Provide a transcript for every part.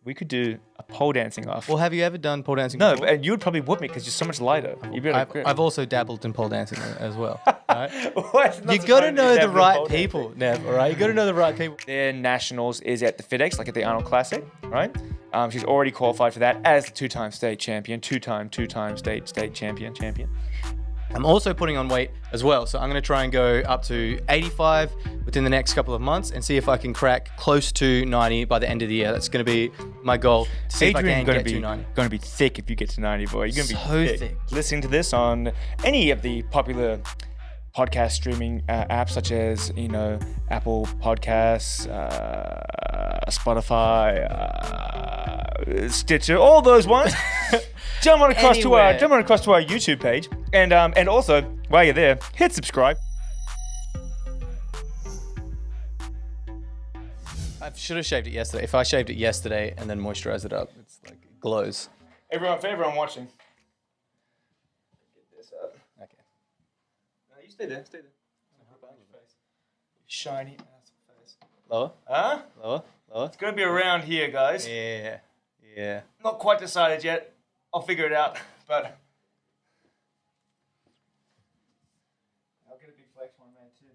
we could do a pole dancing off. Well, have you ever done pole dancing No, before? and you would probably whoop me because you're so much lighter. You'd be like, I've also dabbled in pole dancing as well. Right? You You got to know the right people, Nev, all right? You got to know the right people. Their nationals is at the FedEx, like at the Arnold Classic, right? She's already qualified for that as the two-time state champion, two-time state champion. I'm also putting on weight as well, so I'm going to try and go up to 85 within the next couple of months and see if I can crack close to 90 by the end of the year. That's going to be my goal, to see if I can get to 90. Going to be thick if you get to 90, boy. You're going to be So thick. Listening to this on any of the popular podcast streaming apps, such as Apple Podcasts, Spotify, Stitcher, all those ones. Jump on across to our YouTube page, and also while you're there, hit subscribe. I should have shaved it yesterday. If I shaved it yesterday and then moisturized it up, it's like it glows. For everyone watching, get this up. Okay. No, you stay there. Shiny ass face. Lower, Huh? lower. It's gonna be around here, guys. Yeah. Not quite decided yet. I'll figure it out, but I'll get a big flex one man too.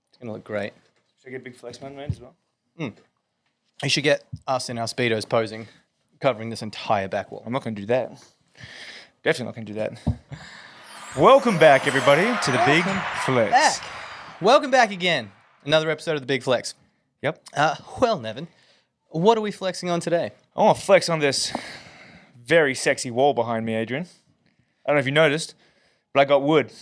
It's gonna look great. Should I get a big flex one man as well? You should get us in our Speedos posing, covering this entire back wall. I'm not gonna do that. Definitely not gonna do that. Welcome back, everybody, to the Big Flex. Welcome back again. Another episode of the Big Flex. Yep. Well, Nevin, what are we flexing on today? I want to flex on this very sexy wall behind me, Adrian. I don't know if you noticed, but I got wood.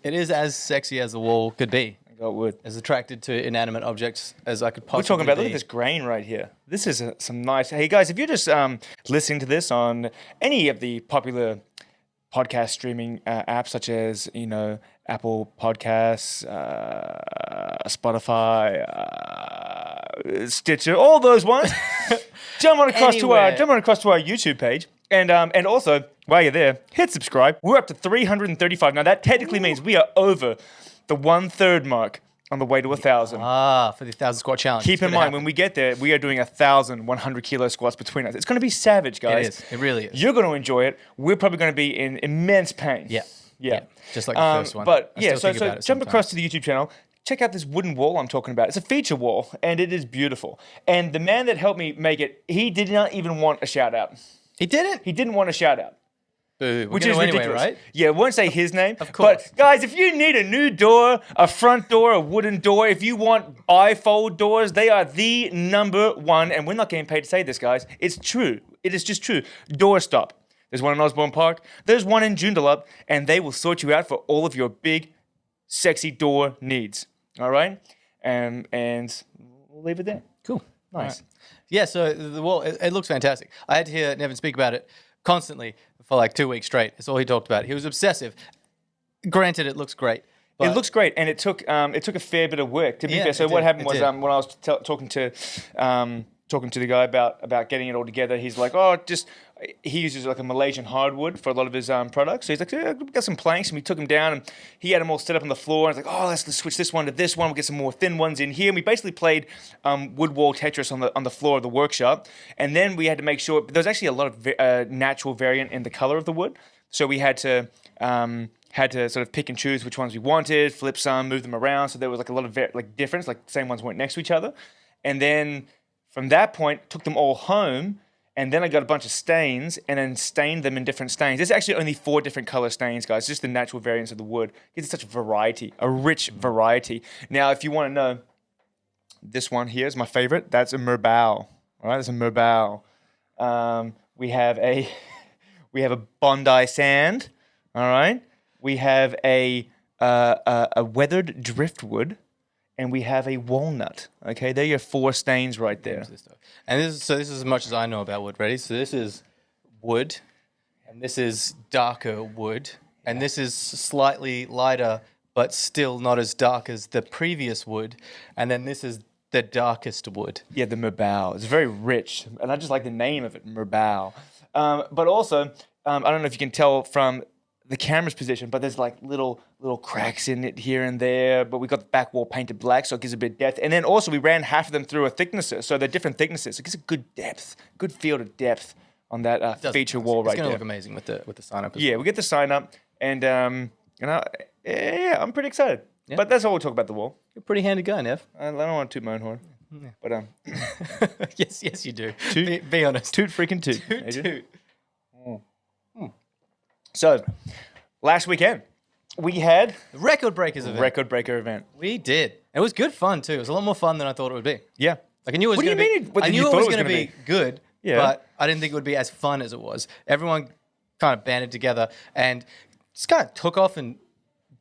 It is as sexy as the wall could be. I got wood. As attracted to inanimate objects as I could possibly We're talking about, be. look at this grain right here. This is some nice, hey guys, if you're just listening to this on any of the popular podcast streaming apps, such as, Apple Podcasts, Spotify, Stitcher, all those ones, jump on across to our YouTube page. And also, while you're there, hit subscribe. We're up to 335. Now, that technically means we are over the 1/3 mark on the way to 1,000. For the 1,000 squat challenge. Keep in mind, when we get there, we are doing 1,100 kilo squats between us. It's going to be savage, guys. It is. It really is. You're going to enjoy it. We're probably going to be in immense pain. Yeah. Just like the first one. But I yeah, still think so about it jump sometimes. across to the YouTube channel. Check out this wooden wall I'm talking about. It's a feature wall, and it is beautiful. And the man that helped me make it, he did not even want a shout out. He didn't? He didn't want a shout out. Boo. Which is anyway, ridiculous, right? Yeah, I won't say his name. Of course. But guys, if you need a new door, a front door, a wooden door, if you want bifold doors, they are the number one. And we're not getting paid to say this, guys. It's true. It is just true. Doorstop. There's one in Osborne Park. There's one in Joondalup, and they will sort you out for all of your big, sexy door needs. All right, and we'll leave it there. Cool. Nice. Right. Yeah, so the wall, it looks fantastic. I had to hear Nevin speak about it constantly for like 2 weeks straight. That's all he talked about. He was obsessive. Granted, it looks great. It looks great, and it took a fair bit of work, to be fair. So what happened was when I was talking to the guy about getting it all together, he's like, he uses like a Malaysian hardwood for a lot of his products. So he's like, we got some planks, and we took them down, and he had them all set up on the floor. And he's like, let's switch this one to this one. We'll get some more thin ones in here. And we basically played wood wall Tetris on the floor of the workshop. And then we had to make sure there was actually a lot of natural variant in the color of the wood. So we had to sort of pick and choose which ones we wanted, flip some, move them around. So there was like a lot of difference, like the same ones weren't next to each other. And then from that point, took them all home. And then I got a bunch of stains and then stained them in different stains. There's actually only 4 different color stains, guys. Just the natural variants of the wood. It's such a variety, a rich variety. Now, if you want to know, this one here is my favorite. That's a Merbau. All right, that's a Merbau. We have a Bondi sand. All right. We have a weathered driftwood. And we have a walnut. Okay, they're your 4 stains right there. And this is as much as I know about wood. Ready? So this is wood, and this is darker wood, and this is slightly lighter, but still not as dark as the previous wood. And then this is the darkest wood. Yeah, the Merbau. It's very rich, and I just like the name of it, Merbau. But also, I don't know if you can tell from the camera's position, but there's like little cracks in it here and there. But we got the back wall painted black, so it gives a bit of depth. And then also we ran half of them through a thicknesser, so they're different thicknesses. It gives a good depth, good field of depth on that feature wall right there. It's gonna look amazing with the sign up. Yeah, we get the sign up, and I'm pretty excited. Yeah. But that's all we'll talk about the wall. You're a pretty handy guy, Nev. I don't want to toot my own horn. Yeah. But yes, you do. Be honest. Toot freaking toot. Toot. So, last weekend we had the Record Breakers event. Record Breaker event. We did. It was good fun too. It was a lot more fun than I thought it would be. Yeah. Like I knew it was going to be. I knew it was going to be good. Yeah. But I didn't think it would be as fun as it was. Everyone kind of banded together and just kind of took off and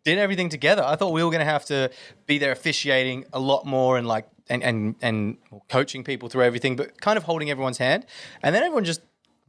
did everything together. I thought we were going to have to be there officiating a lot more and like and coaching people through everything, but kind of holding everyone's hand. And then everyone just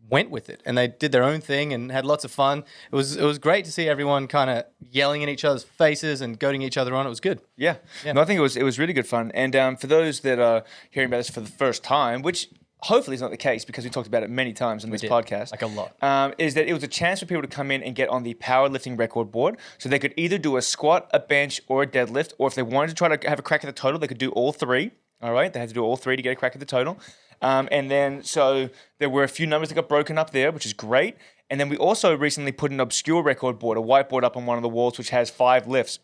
went with it and they did their own thing and had lots of fun. It was great to see everyone kind of yelling in each other's faces and goading each other on. It was good. Yeah. No, I think it was really good fun. And for those that are hearing about this for the first time, which hopefully is not the case because we talked about it many times in this podcast. Like a lot. Is that it was a chance for people to come in and get on the powerlifting record board. So they could either do a squat, a bench, or a deadlift. Or if they wanted to try to have a crack at the total, they could do all three. All right? They had to do all three to get a crack at the total. And then, so there were a few numbers that got broken up there, which is great. And then we also recently put an obscure record board, a whiteboard up on one of the walls, which has 5 lifts.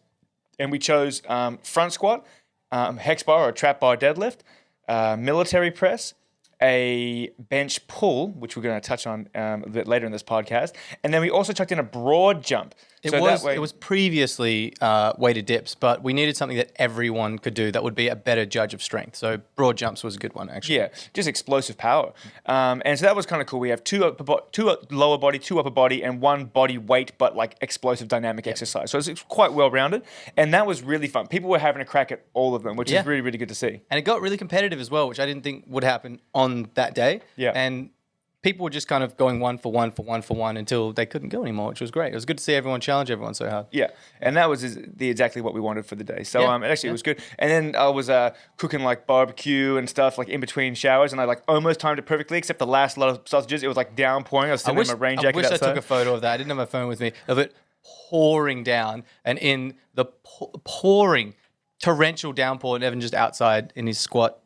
And we chose front squat, hex bar or a trap bar deadlift, military press, a bench pull, which we're going to touch on a bit later in this podcast. And then we also chucked in a broad jump. It was previously weighted dips, but we needed something that everyone could do that would be a better judge of strength. So broad jumps was a good one, actually. Yeah, just explosive power. And so that was kind of cool. We have two lower body, 2 upper body, and 1 body weight, but like explosive dynamic exercise. So it's quite well-rounded. And that was really fun. People were having a crack at all of them, which is really, really good to see. And it got really competitive as well, which I didn't think would happen on that day. Yeah. And people were just kind of going one for one until they couldn't go anymore, which was great. It was good to see everyone challenge everyone so hard. Yeah, and that was exactly what we wanted for the day. So it was good. And then I was cooking like barbecue and stuff like in between showers, and I like almost timed it perfectly, except the last lot of sausages. It was like downpouring. I was sitting in my rain jacket outside. I took a photo of that. I didn't have my phone with me, of it pouring down, and in the pouring torrential downpour, and Evan just outside in his squat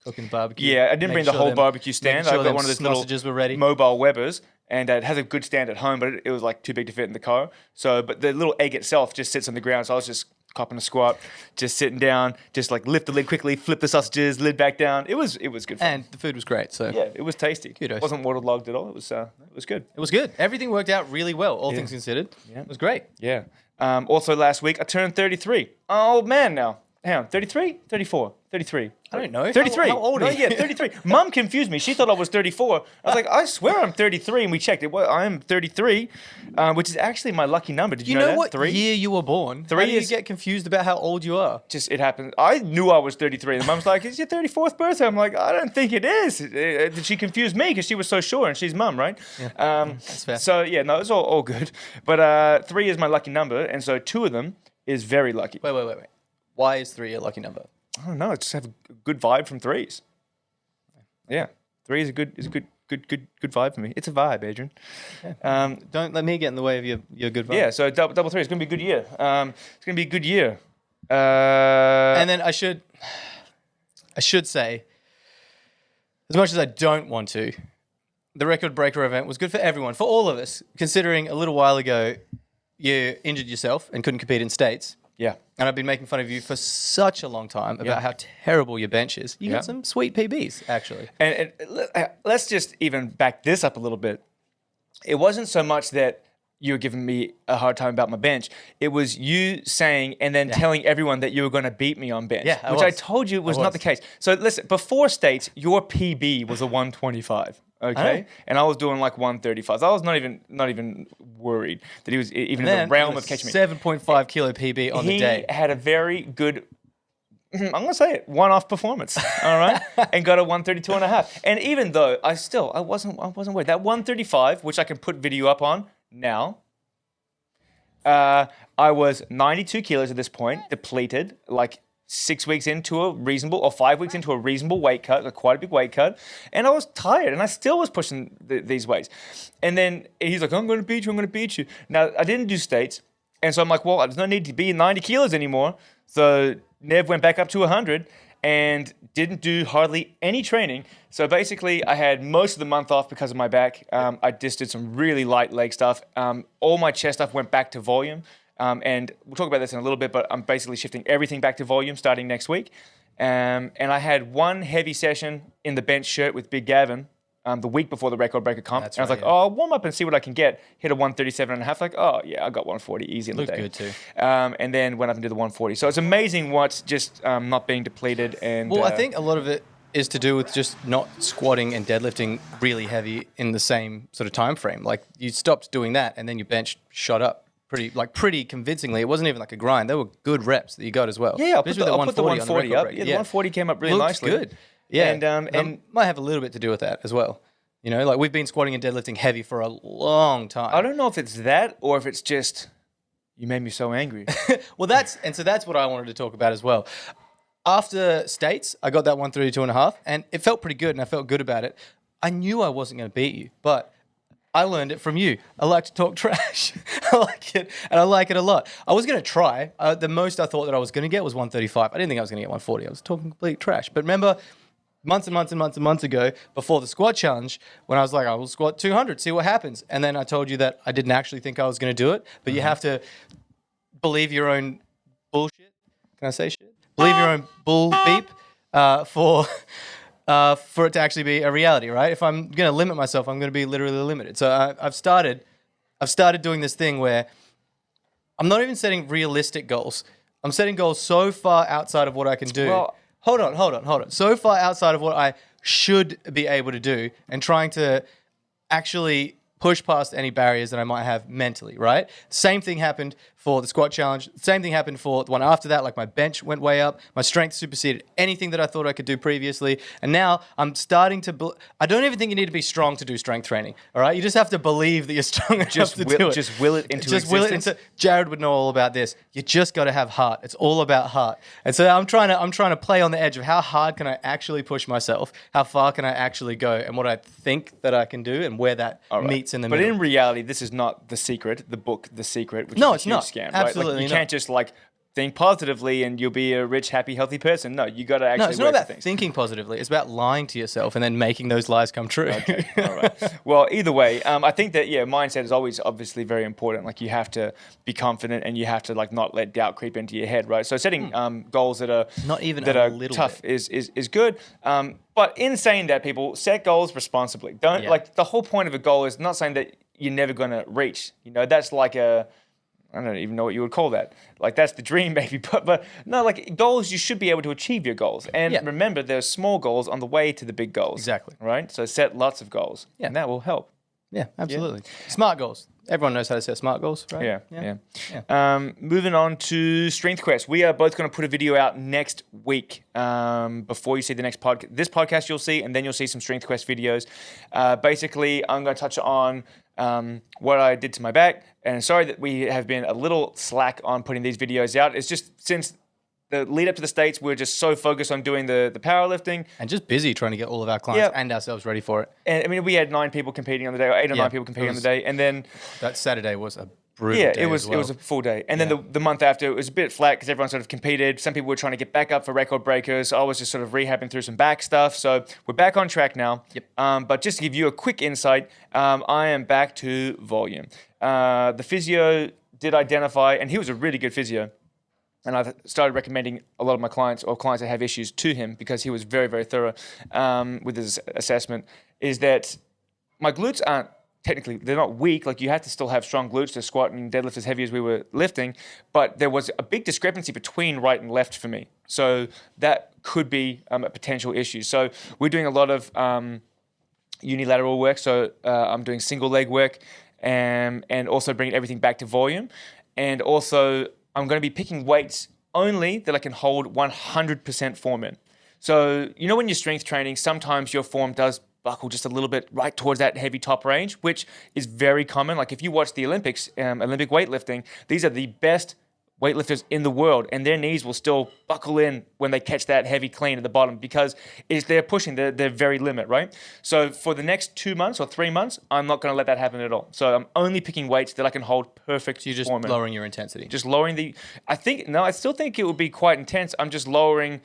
cooking barbecue. Yeah, I didn't bring the whole barbecue stand. I got one of those sausages were ready. Mobile Webbers, and it has a good stand at home, but it was like too big to fit in the car. So, but the little egg itself just sits on the ground. So I was just copping a squat, just sitting down, just like lift the lid quickly, flip the sausages, lid back down. It was good fun. And the food was great. So yeah, it was tasty. Kudos. It wasn't waterlogged at all. It was good. It was good. Everything worked out really well, all things considered. Yeah. It was great. Yeah. Also last week I turned 33. Oh man, now. Hang on, 33? 34? 33. I don't know. 33. How old are you? Yeah, 33. Mum confused me. She thought I was 34. I was like, I swear I'm 33. And we checked it. Well, I am 33, which is actually my lucky number. Did you know that? What 3? Year you were born? 3 How do you get confused about how old you are? Just, it happened. I knew I was 33. And Mum's like, it's your 34th birthday. I'm like, I don't think it is. Did she confuse me? Because she was so sure. And she's Mum, right? Yeah. That's fair. So, yeah, no, it's all good. But 3 is my lucky number. And so 2 of them is very lucky. Wait. Why is 3 a lucky number? I don't know. I just have a good vibe from 3s. Yeah, 3 is a good vibe for me. It's a vibe, Adrian. Yeah. Don't let me get in the way of your good vibe. Yeah, so double 3. It's going to be a good year. It's going to be a good year. And then I should say, as much as I don't want to, the Record Breaker event was good for everyone, for all of us, considering a little while ago you injured yourself and couldn't compete in states. Yeah. And I've been making fun of you for such a long time about how terrible your bench is. You got some sweet PBs, actually. And let's just even back this up a little bit. It wasn't so much that you were giving me a hard time about my bench. It was you saying and then telling everyone that you were going to beat me on bench, which I told you was not the case. So listen, before states, your PB was a 125. Okay, and I was doing like 135. So I was not even worried that he was even in the realm of catching me. 7.5 kilo PB on the day. He had a very good, I'm going to say it, one-off performance, all right? And got a 132 and a half. And even though I wasn't worried. That 135, which I can put video up on now, I was 92 kilos at this point, depleted, like 6 weeks into a reasonable, or 5 weeks into a reasonable weight cut, like quite a big weight cut, and I was tired, and I still was pushing these weights. And then he's like, I'm going to beat you. Now, I didn't do states, and so I'm like, well, there's no need to be 90 kilos anymore. So Nev went back up to 100 and didn't do hardly any training. So basically, I had most of the month off because of my back. I just did some really light leg stuff. All my chest stuff went back to volume. And we'll talk about this in a little bit, but I'm basically shifting everything back to volume starting next week. And I had one heavy session in the bench shirt with Big Gavin the week before the record breaker comp. And I was like, I'll warm up and see what I can get. Hit a 137.5. Like, oh, yeah, I got 140 easy in the day. Looked good too. And then went up and did the 140. So it's amazing what's just not being depleted. And I think a lot of it is to do with just not squatting and deadlifting really heavy in the same sort of time frame. Like you stopped doing that and then your bench shot up pretty convincingly. It wasn't even like a grind. They were good reps that you got as well. Yeah, I'll put the 140 up. Yeah, the 140 came up really nicely. Good. Yeah, and might have a little bit to do with that as well. You know, like we've been squatting and deadlifting heavy for a long time. I don't know if it's that or if it's just you made me so angry. Well, that's what I wanted to talk about as well. After states, I got that 132.5, and it felt pretty good, and I felt good about it. I knew I wasn't going to beat you, but I learned it from you. I like to talk trash. I like it, and I like it a lot. I was going to try. The most I thought that I was going to get was 135. I didn't think I was going to get 140. I was talking complete trash. But remember, months ago, before the squat challenge, when I was like, I will squat 200, see what happens. And then I told you that I didn't actually think I was going to do it, but you have to believe your own bullshit. Can I say shit? Believe your own bull beep for it to actually be a reality, right? If I'm going to limit myself, I'm going to be literally limited. So I've started doing this thing where I'm not even setting realistic goals. I'm setting goals so far outside of what I can do. Well, hold on. So far outside of what I should be able to do and trying to actually push past any barriers that I might have mentally, right? Same thing happened for the squat challenge. Same thing happened for the one after that. Like my bench went way up. My strength superseded anything that I thought I could do previously. And now I'm starting to... I don't even think you need to be strong to do strength training, all right? You just have to believe that you're strong enough to do it. Just will it into existence. Will it into... Jared would know all about this. You just got to have heart. It's all about heart. And so I'm trying to play on the edge of how hard can I actually push myself? How far can I actually go? And what I think that I can do and where that meets in the middle. But in reality, this is not The Secret, the book The Secret, which is a huge scam, right? Absolutely like, you can't just like think positively and you'll be a rich, happy, healthy person. No, you got to actually it's work not about things. thinking positively. It's about lying to yourself and then making those lies come true. Okay, all right. Well, either way, I think that, mindset is always obviously very important. Like you have to be confident and you have to like not let doubt creep into your head, right? So setting goals that are not even that a are little tough bit. is good. But in saying that, people set goals responsibly. Don't like the whole point of a goal is not saying that you're never going to reach. You know, that's like I don't even know what you would call that. Like that's the dream maybe, but no, like goals, you should be able to achieve your goals. And remember, there's small goals on the way to the big goals. Exactly. Right? So set lots of goals. Yeah. And that will help. Yeah, absolutely. Yeah. Smart goals. Everyone knows how to set smart goals, right? Yeah. Moving on to Strength Quest. We are both going to put a video out next week before you see the next podcast. This podcast you'll see, and then you'll see some Strength Quest videos. Basically, I'm going to touch on what I did to my back. And sorry that we have been a little slack on putting these videos out. It's just since the lead up to the States, we're just so focused on doing the powerlifting. And just busy trying to get all of our clients and ourselves ready for it. And I mean, we had 9 people competing on the day, or 8 or 9 people competing on the day. And then... That Saturday was a brutal day it was a full day. And then the month after, it was a bit flat because everyone sort of competed. Some people were trying to get back up for record breakers. I was just sort of rehabbing through some back stuff. So we're back on track now. Yep. But just to give you a quick insight, I am back to volume. The physio did identify, and he was a really good physio. And I've started recommending a lot of my clients or clients that have issues to him because he was very, very thorough with his assessment, is that my glutes aren't technically, they're not weak. Like you have to still have strong glutes to squat and deadlift as heavy as we were lifting. But there was a big discrepancy between right and left for me. So that could be a potential issue. So we're doing a lot of unilateral work. So I'm doing single leg work and also bringing everything back to volume. And also... I'm going to be picking weights only that I can hold 100% form in. So, you know when you're strength training, sometimes your form does buckle just a little bit right towards that heavy top range, which is very common. Like if you watch the Olympics, Olympic weightlifting, these are the best weightlifters in the world, and their knees will still buckle in when they catch that heavy clean at the bottom because they're pushing their very limit, right? So for the next 2 months or 3 months, I'm not going to let that happen at all. So I'm only picking weights that I can hold perfect. So you're just form in. lowering your intensity. Just lowering I still think it would be quite intense. I'm just lowering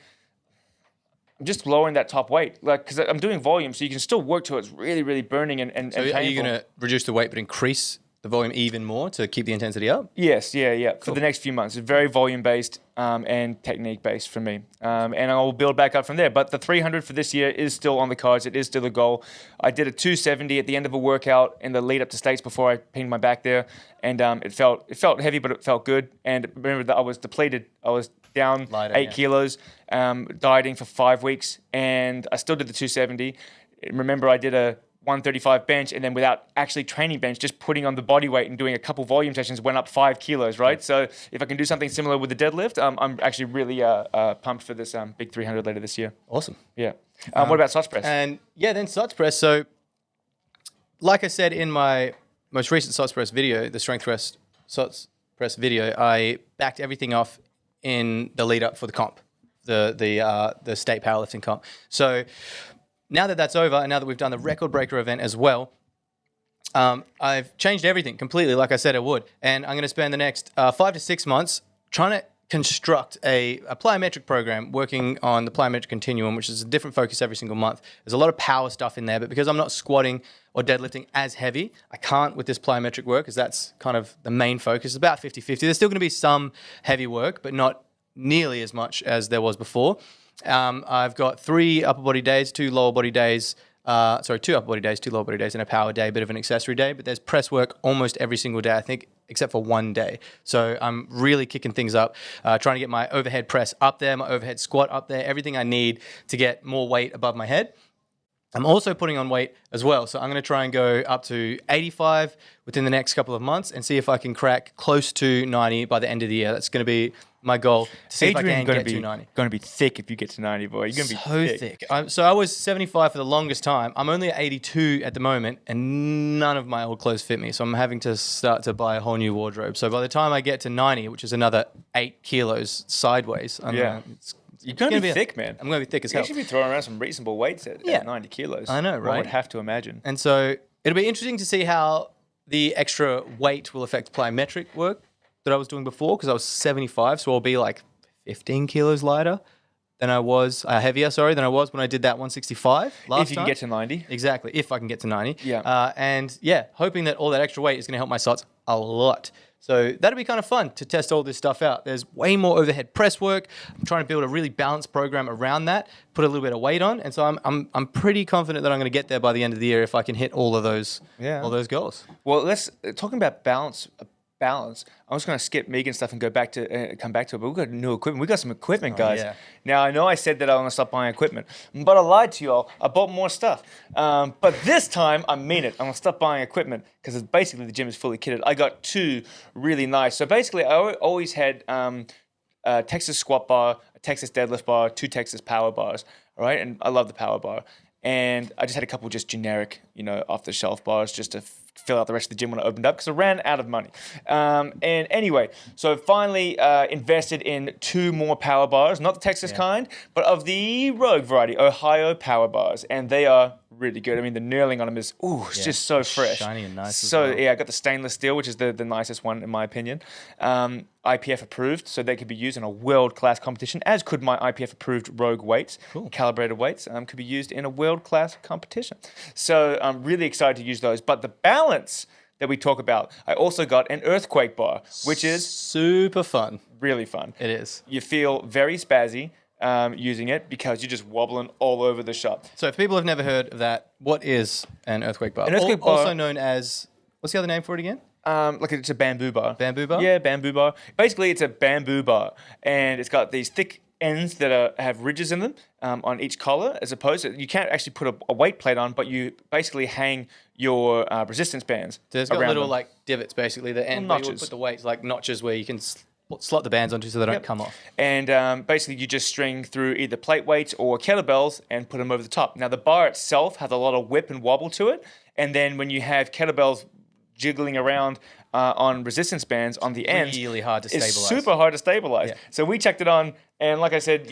that top weight, like, because I'm doing volume, so you can still work till it's really, really burning and So painful. are you going to reduce the weight but increase the volume even more to keep the intensity up? Yes, yeah. Cool. For the next few months, it's very volume-based and technique-based for me. And I'll build back up from there. But the 300 for this year is still on the cards. It is still a goal. I did a 270 at the end of a workout in the lead up to States before I pinged my back there. And it felt heavy, but it felt good. And remember that I was depleted. I was down 8 kilos, dieting for 5 weeks. And I still did the 270. Remember, I did a 135 bench, and then without actually training bench, just putting on the body weight and doing a couple volume sessions, went up 5 kilos, right? So if I can do something similar with the deadlift, I'm actually really pumped for this big 300 later this year. Awesome. Yeah. What about Sots press? And yeah, then Sots press. So like I said in my most recent Sots press video, the strength press Sots press video, I backed everything off in the lead up for the comp, the state powerlifting comp. So now that that's over, and now that we've done the record breaker event as well, I've changed everything completely, like I said I would. And I'm going to spend the next 5 to 6 months trying to construct a plyometric program, working on the plyometric continuum, which is a different focus every single month. There's a lot of power stuff in there, but because I'm not squatting or deadlifting as heavy, I can't with this plyometric work, because that's kind of the main focus. It's about 50-50. There's still going to be some heavy work, but not nearly as much as there was before. I've got 3 upper body days, 2 lower body days, 2 upper body days, 2 lower body days, and a power day, a bit of an accessory day. But there's press work almost every single day, I think, except for one day. So I'm really kicking things up, trying to get my overhead press up there, my overhead squat up there, everything I need to get more weight above my head. I'm also putting on weight as well. So I'm going to try and go up to 85 within the next couple of months and see if I can crack close to 90 by the end of the year. That's going to be my goal, to see if I can get to 90. Going to be thick if you get to 90, boy. You're going to be so thick. So I was 75 for the longest time. I'm only at 82 at the moment, and none of my old clothes fit me. So I'm having to start to buy a whole new wardrobe. So by the time I get to 90, which is another 8 kilos sideways, you're going to be thick, man. I'm going to be thick as hell. You should be throwing around some reasonable weights at 90 kilos. I know, right? One would have to imagine. And so it'll be interesting to see how the extra weight will affect plyometric work that I was doing before, because I was 75, so I'll be like 15 kilos lighter than I was, heavier, than I was when I did that 165 last time. If you can get to 90. Exactly, if I can get to 90. Yeah. Hoping that all that extra weight is going to help my Sots a lot. So that'll be kind of fun to test all this stuff out. There's way more overhead press work. I'm trying to build a really balanced program around that, put a little bit of weight on, and so I'm pretty confident that I'm going to get there by the end of the year if I can hit all those goals. Well, let's talking about balance. I'm just going to skip Megan's stuff and come back to it. But we've got new equipment. We've got some equipment, guys. Yeah. Now, I know I said that I was going to stop buying equipment, but I lied to you all. I bought more stuff. But this time, I mean it. I'm going to stop buying equipment because basically the gym is fully kitted. I got 2 really nice. So basically, I always had a Texas squat bar, a Texas deadlift bar, 2 Texas power bars. All right, and I love the power bar. And I just had a couple just generic, off-the-shelf bars just to fill out the rest of the gym when I opened up because I ran out of money. And anyway, so finally invested in 2 more power bars, not the Texas kind, but of the Rogue variety, Ohio power bars. And they are really good. I mean, the knurling on them is, it's just so fresh. Shiny and nice. So, I got the stainless steel, which is the nicest one in my opinion. IPF approved, so they could be used in a world-class competition, as could my IPF approved Rogue weights, calibrated weights, could be used in a world-class competition. So I'm really excited to use those. But the balance that we talk about, I also got an earthquake bar, which is super fun. Really fun. It is. You feel very spazzy using it because you're just wobbling all over the shop. So if people have never heard of that, what is an earthquake bar? An earthquake bar, also known as, what's the other name for it again? Like it's a bamboo bar. Bamboo bar? Yeah, bamboo bar. Basically, it's a bamboo bar, and it's got these thick ends that have ridges in them on each collar, as opposed to, you can't actually put a weight plate on, but you basically hang your resistance bands. So it's got little like divots, basically, the end where you put the weights, like notches where you can slot the bands onto so they don't come off. And basically, you just string through either plate weights or kettlebells and put them over the top. Now, the bar itself has a lot of whip and wobble to it, and then when you have kettlebells jiggling around on resistance bands on the ends. Really hard to stabilize. It's super hard to stabilize. Yeah. So we checked it on, and like I said,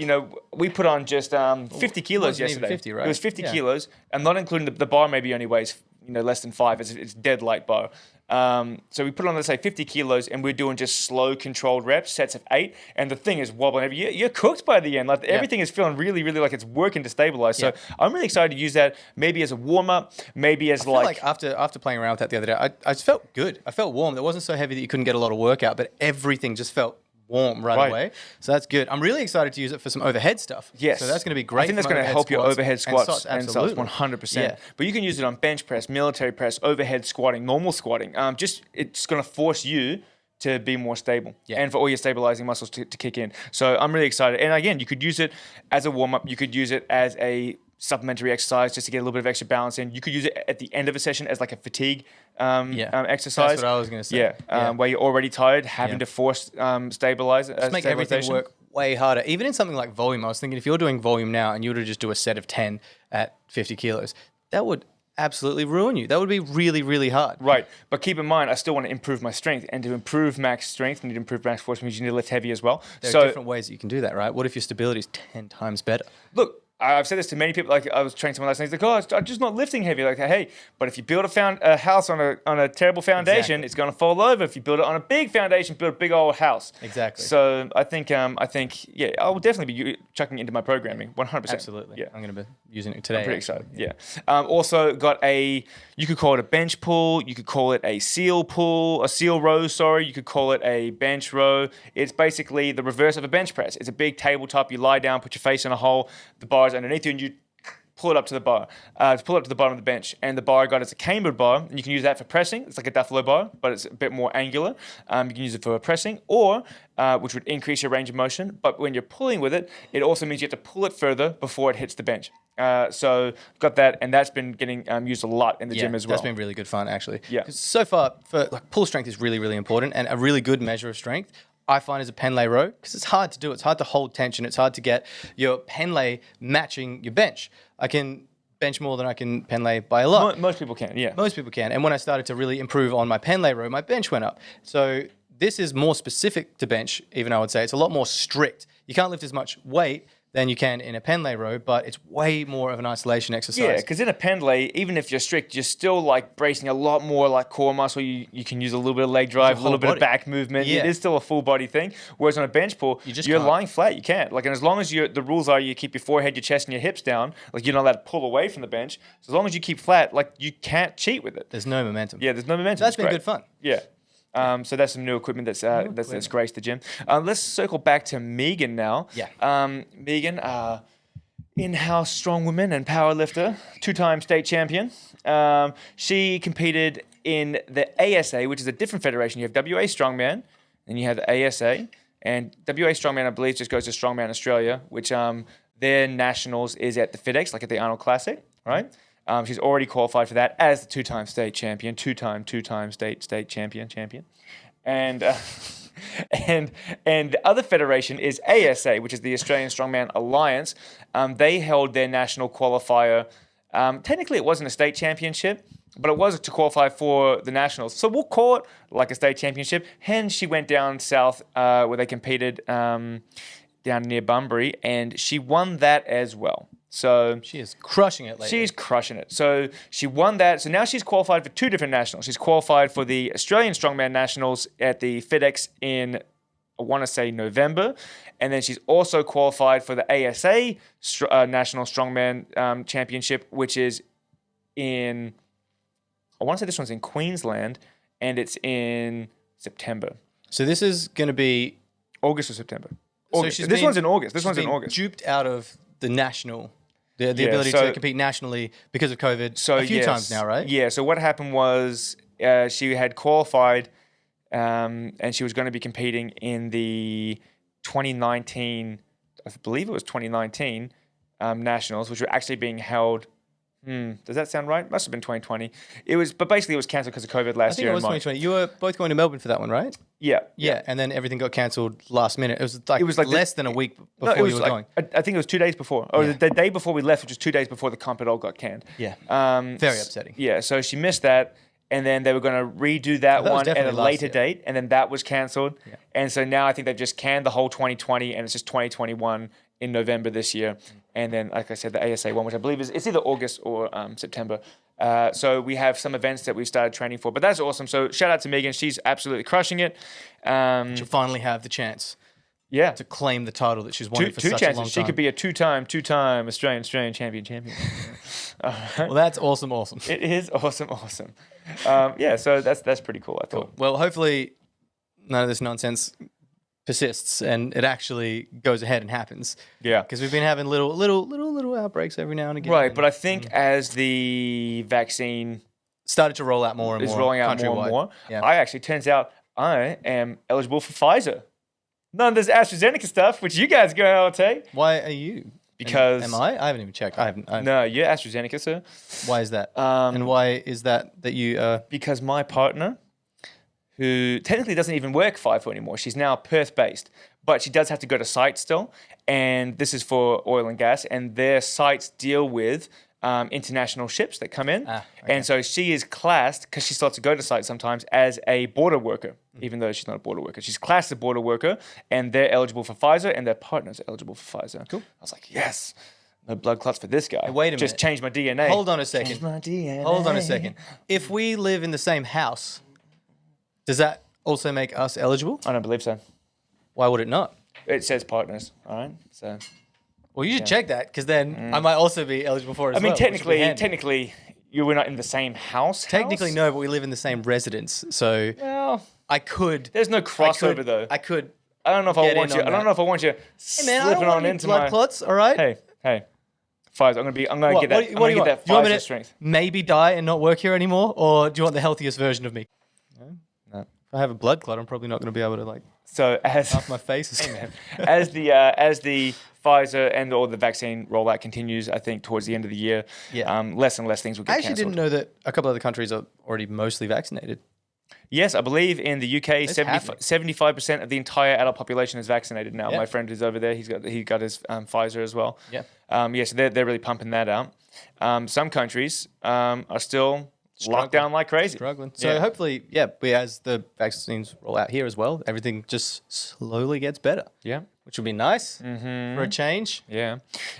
we put on just 50 kilos yesterday. 50, right? It was 50 kilos, and not including the bar maybe only weighs less than 5. It's dead light bar. So we put on, let's say, 50 kilos, and we're doing just slow, controlled reps, sets of 8, and the thing is wobbling. You're cooked by the end. Like everything is feeling really, really like it's working to stabilize. So I'm really excited to use that maybe as a warm up, maybe as I feel like after playing around with that the other day, I just felt good. I felt warm. It wasn't so heavy that you couldn't get a lot of workout, but everything just felt warm right away. So that's good. I'm really excited to use it for some overhead stuff. Yes. So that's going to be great. I think that's going to help your overhead squats and such 100%. Yeah. But you can use it on bench press, military press, overhead squatting, normal squatting. It's going to force you to be more stable and for all your stabilizing muscles to kick in. So I'm really excited. And again, you could use it as a warm up. You could use it as a supplementary exercise just to get a little bit of extra balance in. You could use it at the end of a session as like a fatigue exercise. That's what I was going to say. Where you're already tired, having to force stabilize. Just make everything work way harder. Even in something like volume, I was thinking if you're doing volume now and you were to just do a set of 10 at 50 kilos, that would absolutely ruin you. That would be really, really hard. Right. But keep in mind, I still want to improve my strength. And to improve max strength, you need to improve max force, means you need to lift heavy as well. There are different ways that you can do that, right? What if your stability is 10 times better? Look, I've said this to many people. Like I was training someone last night. He's like, I'm just not lifting heavy. Like, hey, but if you build a house on a terrible foundation, it's going to fall over. If you build it on a big foundation, build a big old house. Exactly. So I think I will definitely be chucking it into my programming 100%. Absolutely. Yeah. I'm going to be using it today. I'm pretty excited. Yeah. Also got you could call it a bench pull. You could call it a seal row. Sorry. You could call it a bench row. It's basically the reverse of a bench press. It's a big tabletop. You lie down, put your face in a hole. The bar is underneath you, and you pull it up to the bar. Pull it up to the bottom of the bench. And the bar I got is a cambered bar, and you can use that for pressing. It's like a Duffalo bar, but it's a bit more angular. You can use it for pressing, or which would increase your range of motion. But when you're pulling with it, it also means you have to pull it further before it hits the bench. So got that, and that's been getting used a lot in the gym as well. That's been really good fun, actually. Yeah. 'Cause so far, pull strength is really, really important, and a really good measure of strength I find is a pen lay row, because it's hard to do. It's hard to hold tension. It's hard to get your pen lay matching your bench. I can bench more than I can pen lay by a lot. Most people can, yeah. Most people can. And when I started to really improve on my pen lay row, my bench went up. So this is more specific to bench, even I would say. It's a lot more strict. You can't lift as much weight than you can in a pen lay row, but it's way more of an isolation exercise. Yeah, because in a pen lay, even if you're strict, you're still like bracing a lot more like core muscle. You can use a little bit of leg drive, a little bit of back movement. Yeah. It is still a full body thing. Whereas on a bench pull, you're lying flat. You can't. Like, and as long as the rules are you keep your forehead, your chest, and your hips down, like you're not allowed to pull away from the bench. So as long as you keep flat, like you can't cheat with it. There's no momentum. Yeah, there's no momentum. That's been good fun. Yeah. So that's some new equipment that's graced the gym. Let's circle back to Megan now. Yeah. Megan, in-house strongwoman and powerlifter, 2-time state champion. She competed in the ASA, which is a different federation. You have WA Strongman, and you have the ASA. And WA Strongman, I believe, just goes to Strongman Australia, which their nationals is at the FedEx, like at the Arnold Classic, right? She's already qualified for that as the 2-time state champion, two-time state champion. And and the other federation is ASA, which is the Australian Strongman Alliance. They held their national qualifier. Technically, it wasn't a state championship, but it was to qualify for the nationals. So we'll call it like a state championship. Hence, she went down south where they competed down near Bunbury, and she won that as well. So she is crushing it lately. She's crushing it. So she won that. So now she's qualified for 2 different nationals. She's qualified for the Australian Strongman Nationals at the FedEx in, I want to say, November. And then she's also qualified for the ASA National Strongman Championship, which is in, I want to say this one's in Queensland, and it's in September. So this is going to be August or September. August. So this one's in August. This one's in August. Duped out of the national. The ability to compete nationally because of COVID a few times now, right? Yeah, so what happened was she had qualified and she was going to be competing in the 2019, I believe it was 2019 nationals, which were actually being held. Does that sound right? Must have been 2020. But basically it was cancelled because of COVID last year. I think it was 2020. You were both going to Melbourne for that one, right? Yeah. And then everything got cancelled last minute. It was like less than a week before you were going. I think it was 2 days before. Or the day before we left, which was 2 days before the comp it all got canned. Yeah. Very upsetting. Yeah, so she missed that. and then they were going to redo that was one at a definitely last later year. date, and then that was cancelled. Yeah. And so now I think they've just canned the whole 2020, and it's just 2021 in November this year. And then, like I said, the ASA one, which I believe is it's either August or September. So we have some events that we've started training for, but that's awesome. So shout out to Megan, she's absolutely crushing it. She'll finally have the chance Yeah, to claim the title that she's wanted for two such chances. a long She time. could be a two-time Australian champion. Well, that's awesome. It is awesome. Yeah, so that's pretty cool, I thought. Well, hopefully none of this nonsense persists and it actually goes ahead and happens. Yeah. Because we've been having little outbreaks every now and again. Right, but I think as the vaccine started to roll out more and more. is rolling out more and countrywide. more, Yeah. I actually turns out I am eligible for Pfizer. None of this AstraZeneca stuff, which you guys go out and take. Why are you? Because Am I? I haven't even checked. I haven't. No, you're AstraZeneca, sir. Why is that? And why is that you? Because my partner, who technically doesn't even work FIFO anymore, she's now Perth-based, but she does have to go to site still, and this is for oil and gas, and their sites deal with international ships that come in, okay. and so she is classed, because she still has to go to site sometimes, as a border worker, even though she's not a border worker. She's classed as a border worker, and they're eligible for Pfizer, and their partners are eligible for Pfizer. Cool. I was like, yes, no blood clots for this guy. Hey, wait a Just minute. change my DNA. Hold on a second. Change my DNA. Hold on a second. If we live in the same house, does that also make us eligible? I don't believe so. Why would it not? It says partners, all right? So, Well, you should check that because then I might also be eligible for it as I mean, well, which would be handy. technically, we're not in the same house. Technically, no, but we live in the same residence, so Well, I could. there's no crossover though. I could. I don't know if I get want in you. on I don't that. know if I want you Hey man, I slipping don't want on any into blood my. clots. All right. Hey, Pfizer. I'm gonna get that. I'm What do gonna you get want? that Do you want me Pfizer to strength. maybe die and not work here anymore, or do you want the healthiest version of me? No. If I have a blood clot, I'm probably not going to be able to like So as half my face. Is as the Pfizer and or the vaccine rollout continues, I think towards the end of the year, Yeah. less and less things will get I actually cancelled. didn't know that a couple of other countries are already mostly vaccinated. Yes, I believe in the UK, It's happening. 75% of the entire adult population is vaccinated now. Yeah. My friend who's over there, he got his Pfizer as well. Yeah. So they're really pumping that out. Some countries are still locked down like crazy. Struggling. So hopefully, as the vaccines roll out here as well, everything just slowly gets better. Yeah. Which would be nice for a change. Yeah.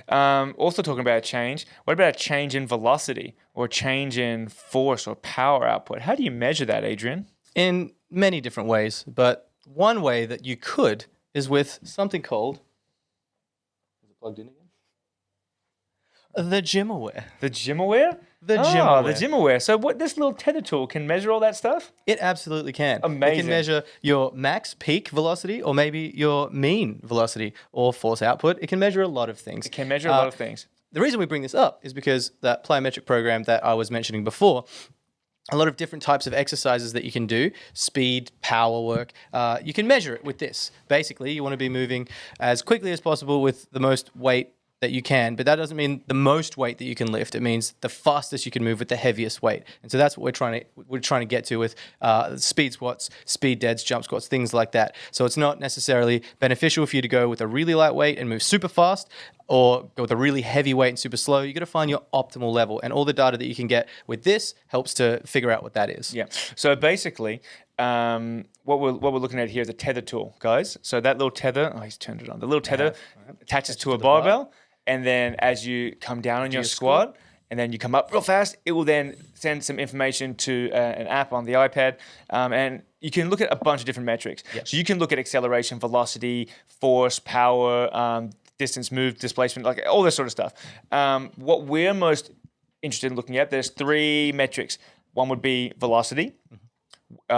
Also talking about change, what about a change in velocity or a change in force or power output? How do you measure that, Adrian? In many different ways, but one way that you could is with something called. Is it plugged in again? The GymAware. The GymAware? The Oh, GymAware. the GymAware. So what this little Tether Tool can measure all that stuff? It absolutely can. It Amazing. can measure your max peak velocity or maybe your mean velocity or force output. It can measure a lot of things. It can measure a lot of things. The reason we bring this up is because that plyometric program that I was mentioning before, a lot of different types of exercises that you can do, speed, power work, you can measure it with this. Basically, you want to be moving as quickly as possible with the most weight that you can, but that doesn't mean the most weight that you can lift. It means the fastest you can move with the heaviest weight. And so that's what we're trying to get to with speed squats, speed deads, jump squats, things like that. So it's not necessarily beneficial for you to go with a really light weight and move super fast, or go with a really heavy weight and super slow. You got to find your optimal level, and all the data that you can get with this helps to figure out what that is. Yeah. So basically, what we're looking at here is a tether tool, guys. So that little tether, he's turned it on. The little tether attaches to a barbell, and then as you come down on your squat, and then you come up real fast, it will then send some information to an app on the iPad, and you can look at a bunch of different metrics. Yep. So you can look at acceleration, velocity, force, power, distance moved, displacement, like all this sort of stuff. What we're most interested in looking at, there's 3 metrics. One would be velocity,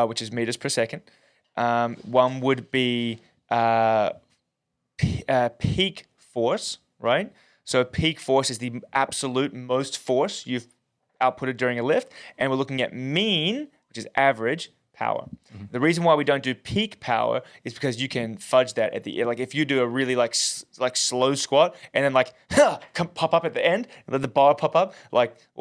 which is meters per second. One would be peak force, right? So peak force is the absolute most force you've outputted during a lift. And we're looking at mean, which is average power. The reason why we don't do peak power is because you can fudge that at the end. Like if you do a really like slow squat and then pop up at the end and let the bar pop up,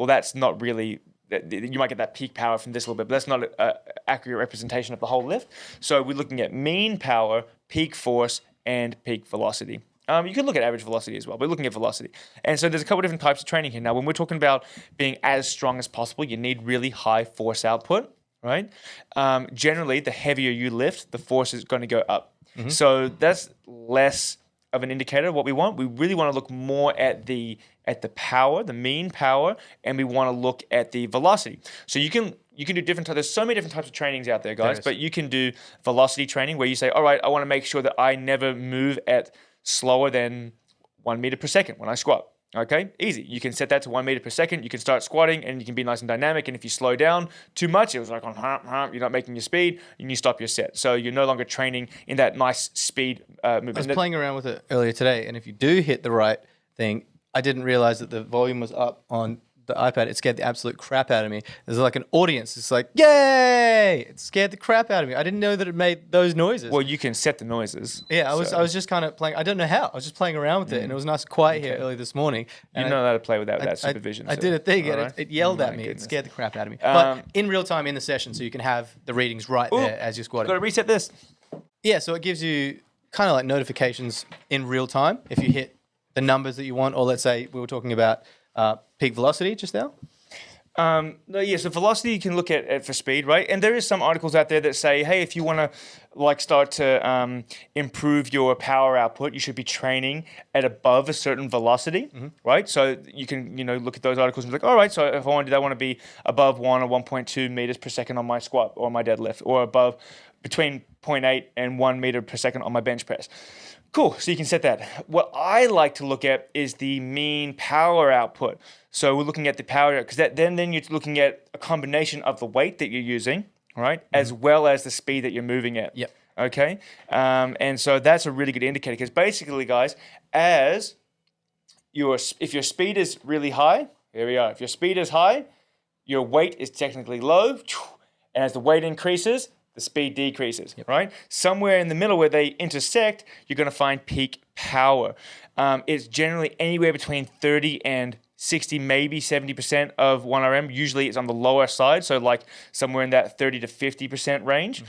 that's not really. You might get that peak power from this a little bit, but that's not an accurate representation of the whole lift. So we're looking at mean power, peak force, and peak velocity. You can look at average velocity as well. We're looking at velocity. And so there's a couple different types of training here. Now, when we're talking about being as strong as possible, you need really high force output, right? Generally, the heavier you lift, the force is going to go up. So that's less of an indicator of what we want. We really want to look more at the power, the mean power, and we want to look at the velocity. So you can do different types. There's so many different types of trainings out there, guys. But you can do velocity training where you say, all right, I want to make sure that I never move at slower than 1 meter per second when I squat. Okay, easy. You can set that to 1 meter per second. You can start squatting and you can be nice and dynamic. And if you slow down too much, it was like, you're not making your speed and you stop your set. So you're no longer training in that nice speed movement. I was playing around with it earlier today. And if you do hit the right thing, I didn't realize that the volume was up on the iPad. It scared the absolute crap out of me. There's like an audience. It's like, yay! It scared the crap out of me. I didn't know that it made those noises. Well, you can set the noises. Yeah, I was just kind of playing. I don't know how. I was just playing around with it, and it was nice and quiet here early this morning. And you know how to play without that supervision. I did a thing, and it yelled at me. Goodness. It scared the crap out of me. But in real time in the session, so you can have the readings right there as you're squatting. Got to reset this. Yeah, so it gives you kind of like notifications in real time if you hit the numbers that you want, or let's say we were talking about peak velocity just now. So velocity you can look at for speed, right? And there is some articles out there that say, hey, if you want to like start to improve your power output, you should be training at above a certain velocity, right? So you can, look at those articles and be like, all right, so if I want to do that, I want to be above 1 or 1.2 meters per second on my squat or my deadlift, or above between 0.8 and 1 meter per second on my bench press. Cool, so you can set that. What I like to look at is the mean power output. So we're looking at the power, because then you're looking at a combination of the weight that you're using, right, as well as the speed that you're moving at. Yep. Okay, and so that's a really good indicator, because basically, guys, if your speed is really high, here we are. If your speed is high, your weight is technically low, and as the weight increases, the speed decreases, right? Somewhere in the middle where they intersect, you're going to find peak power. It's generally anywhere between 30 and 60, maybe 70% of 1RM. Usually it's on the lower side, so like somewhere in that 30 to 50% range.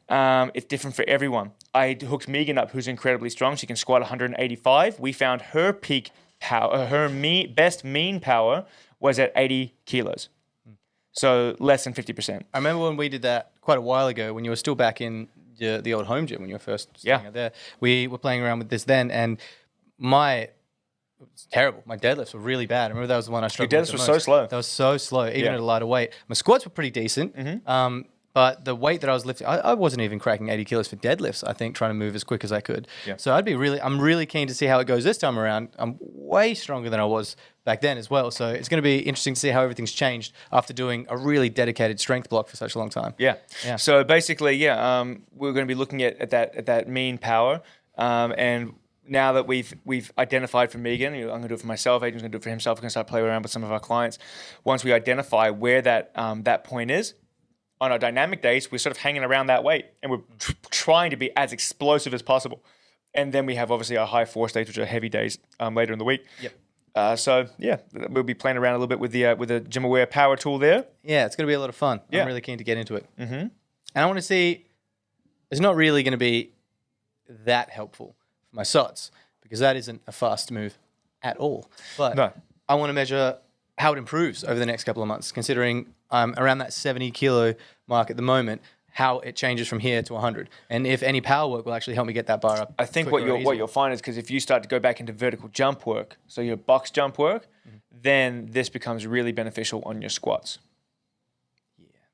It's different for everyone. I hooked Megan up, who's incredibly strong. She can squat 185. We found her peak power, best mean power was at 80 kilos. So less than 50%. I remember when we did that quite a while ago, when you were still back in the old home gym, when you were first starting out there. We were playing around with this then, and it was terrible. My deadlifts were really bad. I remember that was the one I struggled with. Your deadlifts were so slow. That was so slow, even at a lighter weight. My squats were pretty decent, but the weight that I was lifting, I wasn't even cracking 80 kilos for deadlifts, I think, trying to move as quick as I could. Yeah. So I'm really keen to see how it goes this time around. I'm way stronger than I was back then as well. So it's going to be interesting to see how everything's changed after doing a really dedicated strength block for such a long time. Yeah. So basically, we're going to be looking at that mean power, and now that we've identified for Megan, I'm going to do it for myself, Adrian's going to do it for himself, we're going to start playing around with some of our clients. Once we identify where that point is, on our dynamic days, we're sort of hanging around that weight, and we're trying to be as explosive as possible. And then we have obviously our high force days, which are heavy days later in the week. Yep. So we'll be playing around a little bit with the Gym Aware Power Tool there. Yeah, it's going to be a lot of fun. Yeah. I'm really keen to get into it. And I want to see, it's not really going to be that helpful for my SOTs, because that isn't a fast move at all. But no. I want to measure how it improves over the next couple of months, considering I'm around that 70 kilo mark at the moment, how it changes from here to 100. And if any power work will actually help me get that bar up. I think what you'll find is, because if you start to go back into vertical jump work, so your box jump work, then this becomes really beneficial on your squats.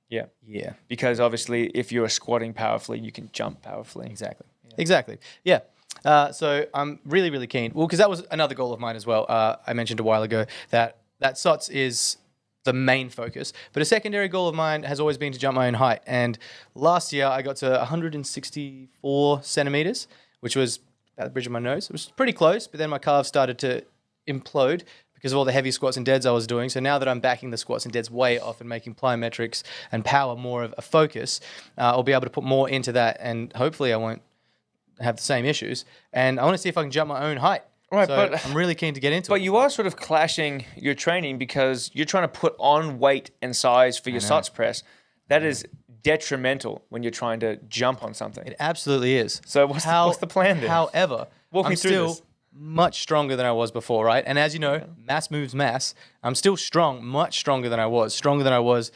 Yeah. Because obviously if you're squatting powerfully, you can jump powerfully. Exactly. Yeah. So I'm really, really keen. Well, because that was another goal of mine as well. I mentioned a while ago that SOTS is the main focus, but a secondary goal of mine has always been to jump my own height. And last year I got to 164 centimeters, which was about the bridge of my nose. It was pretty close, but then my calves started to implode because of all the heavy squats and deads I was doing. So now that I'm backing the squats and deads way off and making plyometrics and power more of a focus, I'll be able to put more into that, and hopefully I won't have the same issues. And I want to see if I can jump my own height. Right, so but I'm really keen to get into it. But you are sort of clashing your training, because you're trying to put on weight and size for your SOTS press. That is detrimental when you're trying to jump on something. It absolutely is. So what's the plan then? However, Walk me through this. much stronger than I was before, right? And as you know, mass moves mass. I'm still strong, much stronger than I was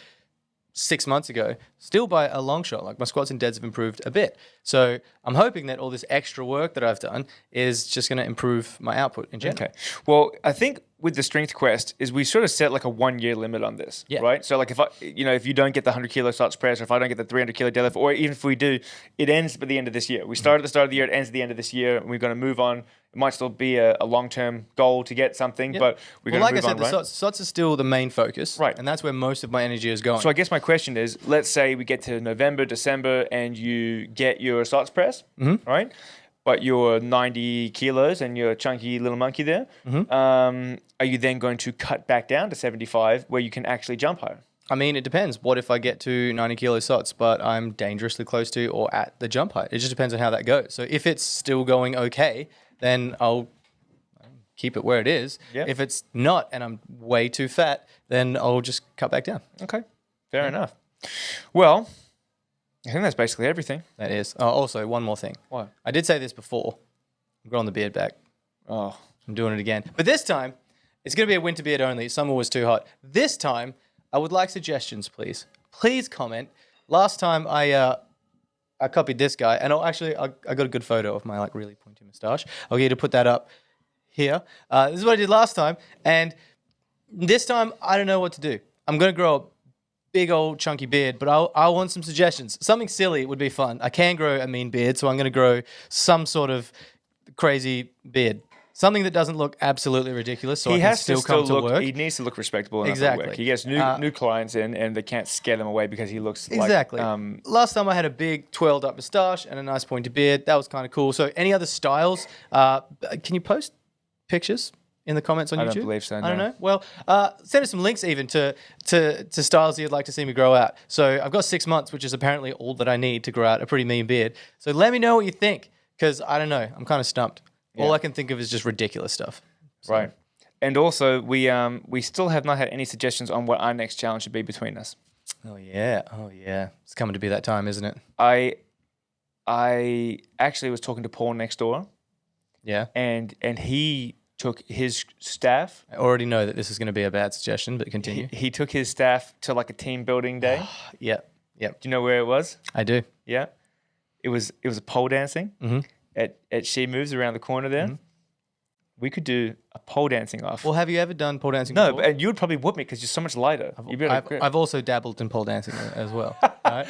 6 months ago, still by a long shot. Like my squats and deads have improved a bit. So I'm hoping that all this extra work that I've done is just going to improve my output in general. Okay. Well, I think with the strength quest is we sort of set like a 1 year limit on this, right? So like if you don't get the 100 kilo squat press, or if I don't get the 300 kilo deadlift, or even if we do, it ends by the end of this year. We start at the start of the year, it ends at the end of this year, and we're going to move on. It might still be a long-term goal to get something, but we're going to move on, right? The SOTs are still the main focus, right? And that's where most of my energy is going. So I guess my question is, let's say we get to November, December, and you get your SOTs press, right? But you're 90 kilos and you're a chunky little monkey there. Are you then going to cut back down to 75 where you can actually jump higher? I mean, it depends. What if I get to 90 kilo SOTs, but I'm dangerously close to or at the jump height? It just depends on how that goes. So if it's still going okay, then I'll keep it where it is. Yep. If it's not and I'm way too fat, then I'll just cut back down. Okay, fair enough. Well, I think that's basically everything. That is. Oh, also, one more thing. What? I did say this before. I'm growing the beard back. Oh. I'm doing it again. But this time, it's going to be a winter beard only. Summer was too hot. This time, I would like suggestions, please. Please comment. Last time, I copied this guy, and I got a good photo of my like really pointy moustache. I'll get you to put that up here. This is what I did last time, and this time, I don't know what to do. I'm going to grow a big old chunky beard, but I want some suggestions. Something silly would be fun. I can grow a mean beard, so I'm going to grow some sort of crazy beard. Something that doesn't look absolutely ridiculous, so I can still come to work. He needs to look respectable enough at work. He gets new clients in, and they can't scare them away because he looks exactly. like... Last time I had a big twirled up moustache and a nice pointy beard. That was kind of cool. So any other styles? Can you post pictures in the comments on YouTube? I don't believe so, no. I don't know. Well, send us some links even to styles you'd like to see me grow out. So I've got 6 months, which is apparently all that I need to grow out a pretty mean beard. So let me know what you think, because I don't know. I'm kind of stumped. Yeah. All I can think of is just ridiculous stuff. So. Right. And also, we still have not had any suggestions on what our next challenge should be between us. Oh, yeah. It's coming to be that time, isn't it? I actually was talking to Paul next door. Yeah. And he took his staff. I already know that this is going to be a bad suggestion, but continue. He took his staff to like a team building day. Yep. Do you know where it was? I do. Yeah. It was a pole dancing. At She Moves around the corner there. We could do a pole dancing off. Well, have you ever done pole dancing before? No, and you would probably whoop me because you're so much lighter. I've also dabbled in pole dancing as well. Right?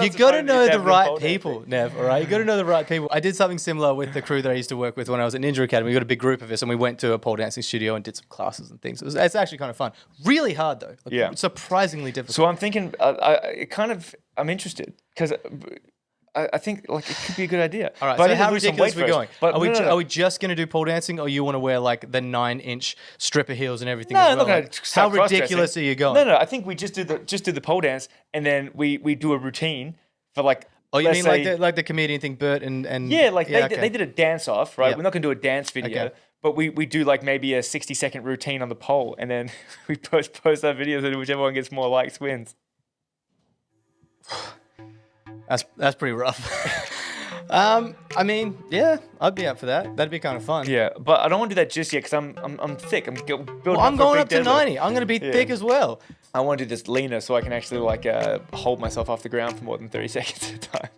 You got to know the right people, Nev, all right? You got to know the right people. I did something similar with the crew that I used to work with when I was at Ninja Academy. We got a big group of us, and we went to a pole dancing studio and did some classes and things. It's actually kind of fun. Really hard, though. Yeah. Surprisingly difficult. So I'm thinking, I'm interested because... I think like it could be a good idea. All right, but so how ridiculous are we going? But are we just going to do pole dancing, or you want to wear like the 9-inch stripper heels and everything? No, as I'm well? not going to. How ridiculous are you going? No. I think we just do the pole dance, and then we do a routine for like. Oh, you mean like the comedian thing, Bert and yeah, like they did a dance off, right? Yep. We're not going to do a dance video, but we do like maybe a 60-second routine on the pole, and then we post our videos, and whichever one gets more likes wins. That's pretty rough. I mean, yeah, I'd be up for that. That'd be kind of fun. Yeah, but I don't want to do that just yet because I'm thick. I'm going up to 90. I'm going to be thick as well. I want to do this leaner so I can actually like hold myself off the ground for more than 30 seconds at a time.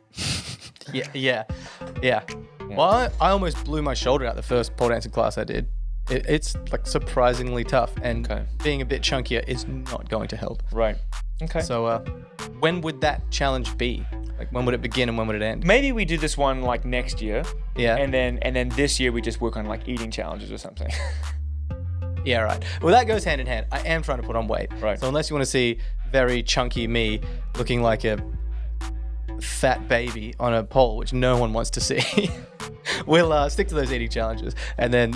Yeah. Well, I almost blew my shoulder out the first pole dancing class I did. It's like surprisingly tough, and being a bit chunkier is not going to help. Right. Okay. So when would that challenge be? Like when would it begin and when would it end? Maybe we do this one like next year. Yeah. And then this year we just work on like eating challenges or something. Yeah, right. Well, that goes hand in hand. I am trying to put on weight. Right. So unless you want to see very chunky me looking like a fat baby on a pole, which no one wants to see, we'll stick to those eating challenges. And then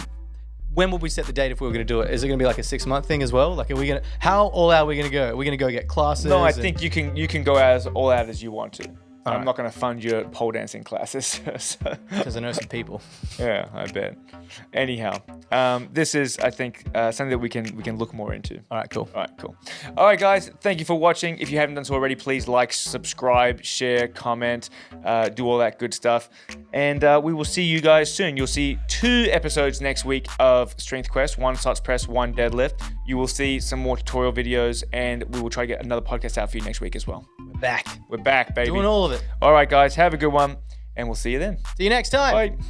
when will we set the date if we were going to do it? Is it going to be like a 6-month thing as well? Like, how all out are we going to go? Are we going to go get classes? No, I think you can go as all out as you want to. I'm not going to fund your pole dancing classes. Because I know some people. Yeah, I bet. Anyhow, this is, I think, something that we can look more into. All right, cool. All right, guys. Thank you for watching. If you haven't done so already, please like, subscribe, share, comment, do all that good stuff. And we will see you guys soon. You'll see 2 episodes next week of Strength Quest, 1 squats press, 1 deadlift. You will see some more tutorial videos, and we will try to get another podcast out for you next week as well. We're back, baby. Doing all of it. All right, guys. Have a good one, and we'll see you then. See you next time. Bye.